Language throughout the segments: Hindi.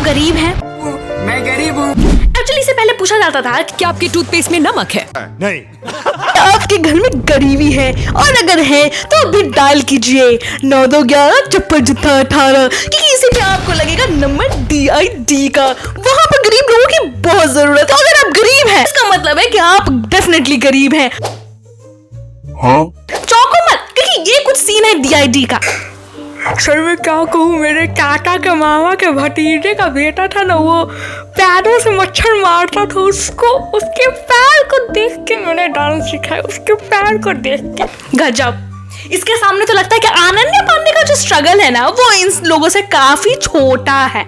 गरीब हैं? मैं गरीब हूँ। एक्चुअली इससे पहले पूछा जाता था कि क्या आपके टूथपेस्ट में नमक है? नहीं। आपके घर में गरीबी है, और अगर है तो अभी डायल कीजिए 9211 चप्पल जत्था 18, क्योंकि इसी पे आपको लगेगा नंबर DID का। वहाँ पर गरीब लोगों की बहुत जरूरत है। अगर आप गरीब हैं इसका मतलब है कि आप डेफिनेटली गरीब हैं। हाँ? चौंको मत, क्योंकि ये कुछ सीन है DID का। सर मैं क्या कहूँ, मेरे काका के मामा के भतीजे का बेटा था ना, वो पैरों से मच्छर मारता था उसको, उसके पैर को देख के मैंने डांस सिखाया, उसके पैर को देख के। गजब। इसके सामने तो लगता है कि अनन्या पांडे का जो स्ट्रगल है ना, वो इन लोगों से काफी छोटा है।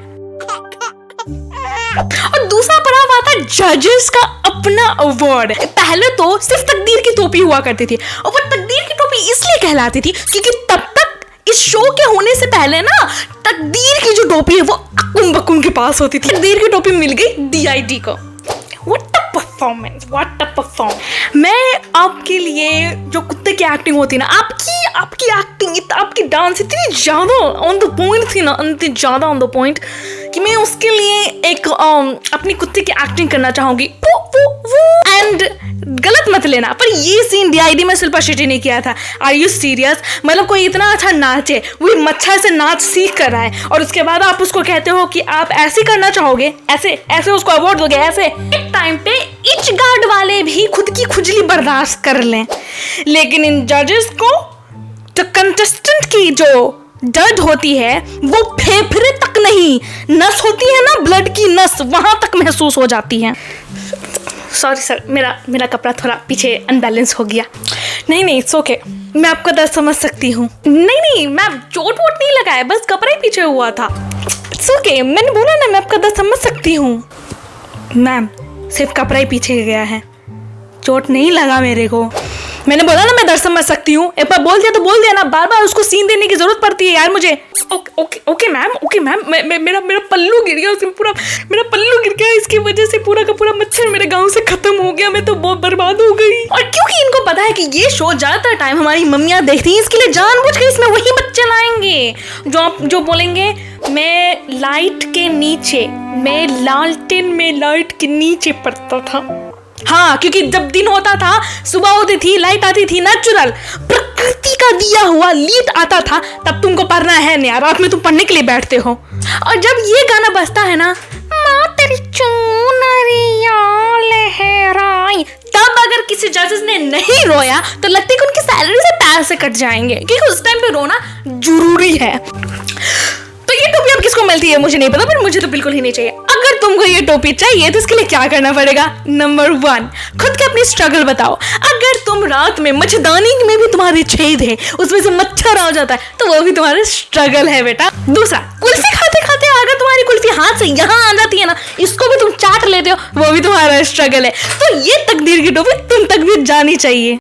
और दूसरा पड़ाव आता है जजेस का अपना अवार्ड। पहले तो सिर्फ तकदीर की टोपी हुआ करती थी, और वो तकदीर की टोपी इसलिए कहलाती थी क्योंकि तब तक इस शो के होने से पहले ना तकदीर की जो टोपी है वो अकुम बकुम के पास होती थी। तकदीर की टोपी मिल गई DID को। What a performance, what a perform. मैं आपके लिए जो कुत्ते की एक्टिंग होती है ना, आपकी एक्टिंग, आपकी डांस इतनी ज्यादा ऑन द पॉइंट थी ना, इतनी ज्यादा ऑन द पॉइंट कि मैं उसके लिए एक अपनी कुत्ते की एक्टिंग करना चाहूंगी। एंड गलत मत लेना, पर ये सीन DID में शिल्पा शेट्टी ने किया था। Are you serious? मतलब कोई इतना अच्छा नाचे, वो मच्छर से नाच सीख कर रहा है, और उसके बाद आप उसको कहते हो कि आप ऐसे करना चाहोगे, ऐसे ऐसे उसको अवार्ड दोगे ऐसे। एक टाइम पे इच गार्ड वाले भी खुद की खुजली बर्दाश्त कर लें, लेकिन इन जजेस को तो कंटेस्टेंट की जो दर्द होती है वो फेफड़े तक नहीं, नस होती है ना, ब्लड की नस, वहां तक महसूस हो जाती है। सॉरी सर, मेरा कपड़ा थोड़ा पीछे अनबैलेंस हो गया। नहीं इट्स ओके, मैं आपका दर्द समझ सकती हूँ। नहीं मैं चोट वोट नहीं लगाया, बस कपड़ा ही पीछे हुआ था। इट्स ओके, मैंने बोला ना मैं आपका दर्द समझ सकती हूँ। मैम सिर्फ कपड़ा ही पीछे गया है, चोट नहीं लगा मेरे को। मैंने बोला ना मैं दर्द समझ सकती हूँ, एक बार बोल दिया तो बोल दिया ना, बार बार उसको सीन देने की जरूरत पड़ती है यार मुझे। ओके मैम, मेरा पल्लू गिर गया, उसमें पूरा मेरा पल्लू गिर गया, इसकी वजह से पूरा का पूरा मच्छर मेरे गांव से खत्म हो गया, मैं तो बहुत बर्बाद हो गई। और क्योंकि इनको पता है कि ये शो ज्यादातर टाइम हमारी मम्मियाँ देखती हैं, इसके लिए जानबूझ के इसमें वही बच्चे लाएंगे जो बोलेंगे मैं लाइट के नीचे, मैं लालटेन में लाइट के नीचे पड़ता था। हाँ, क्योंकि जब दिन होता था, सुबह होती थी, लाइट आती थी, नेचुरल प्रकृति का दिया हुआ लीट आता था, तब तुमको पढ़ना है नहीं, रात में तुम पढ़ने के लिए बैठते हो। और जब ये गाना बजता है ना, माँ तेरी चुनरिया लहराई, तब अगर किसी जजेस ने नहीं रोया तो लगता है कि उनकी सैलरी से पैसे कट जाएंगे, क्योंकि उस टाइम पे रोना जरूरी है। तो ये टोपी अब किसको मिलती है मुझे नहीं पता, पर मुझे तो बिल्कुल ही नहीं चाहिए। अगर तुमको ये टोपी चाहिए तो इसके लिए क्या करना पड़ेगा? नंबर 1, खुद के अपनी स्ट्रगल बताओ। अगर तुम रात में मच्छरदानी में भी तुम्हारे छेद है, उसमें से मच्छर आ जाता है, तो वो भी तुम्हारी स्ट्रगल है बेटा। दूसरा, कुल्फी खाते खाते अगर तुम्हारी कुल्फी हाथ से यहाँ आ जाती है ना, इसको भी तुम चाट लेते हो, वो भी तुम्हारा स्ट्रगल है। तो ये तकदीर की टोपी तुम तक भी जानी चाहिए।